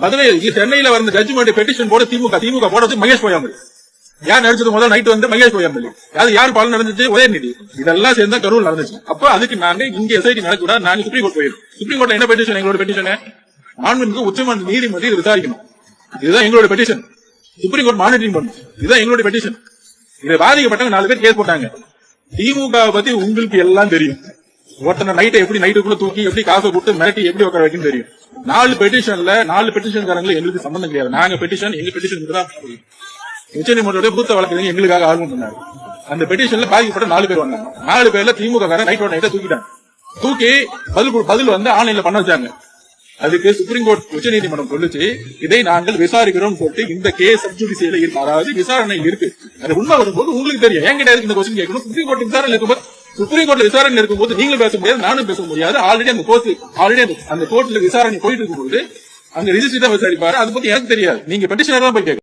மதுரை சென்னையில வந்த judgement petition போட திமுக போட மகேஷ் பொய்யாமொழி. யார் நடிச்சது முதல் நைட் வந்து மகேஷ் பொய்யாமொழி. அது யார் பாலம் நடந்துச்சு? உதயநிதி. இதெல்லாம் சேர்ந்தா கரூர் நடந்துச்சு. அப்ப அதுக்கு நாங்க இங்க எஸ்ஐடி நடக்கூடாது, நாங்க சுப்ரீம் கோர்ட் போயிடும். சுப்ரீம் கோர்ட்ல என்ன பெட்டிஷன்? எங்களோட பெட்டிஷன் மாண்புமிகு உச்சமன்ற நீதிமன்றம் விசாரிக்கணும். இதுதான் எங்களோட பெட்டிஷன். சுப்ரீம் கோர்ட் மானிட்டரிங் பண்ணும். இதுதான் எங்களோட பெட்டிஷன். இதை பாதிக்கப்பட்டவங்க 4 பேர் கேஸ் போட்டாங்க. திமுக பத்தி உங்களுக்கு எல்லாம் தெரியும். ஒருத்தனை நைட்டை எப்படி நைட்டுக்குள்ள தூக்கி எப்படி காசை கொடுத்து மிரட்டி எப்படி உட்கார வைக்கணும் தெரியும். 4 பெட்டிஷன்ல 4 பெட்டிஷன்காரங்களும் எங்களுக்கு சம்பந்தம் கிடையாது. நாங்க பெட்டிஷன் எங்க பெட்டிஷன் தான் உச்சநீதிமன்ற பூத்த வழக்கு எங்களுக்காக ஆர்வம் பண்ணாரு. அந்த பெட்டிஷன்ல பாதிக்கப்பட்ட 4 பேர் வந்தாங்க. 4 பேர்ல திமுக காரன் நைட்டை தூக்கிட்டாங்க. தூக்கி பதில் வந்து ஆன்லைன்ல பண்ண வச்சாங்க. அதுக்கு சுப்ரீம் கோர்ட் உச்சநீதிமன்றம் சொல்லுச்சு, இதை நாங்கள் விசாரிக்கிறோம் சொல்லிட்டு இந்த கேஸ் சப்ஜுடிஷியல இருக்கு, அதாவது விசாரணை இருக்கு. அது உண்மை வரும்போது உங்களுக்கு தெரியும். என்கிட்ட இந்த கொஸ்டின் கேட்கணும். சுப்ரீம் கோர்ட் விசாரணை இருக்கும்போது சுப்ரீம் கோர்ட்ல விசாரணை இருக்கும்போது நீங்களும் பேச முடியாது, நானும் பேச முடியாது. ஆல்ரெடி அந்த கோர்ட்ல விசாரணை போயிட்டு இருக்கும்போது அங்க ரிஜிஸ்ட்ரி தான் விசாரிப்பாரு. அதை பத்தி எனக்கு தெரியாது. நீங்க பெட்டிஷனர் தான் போய் கேட்க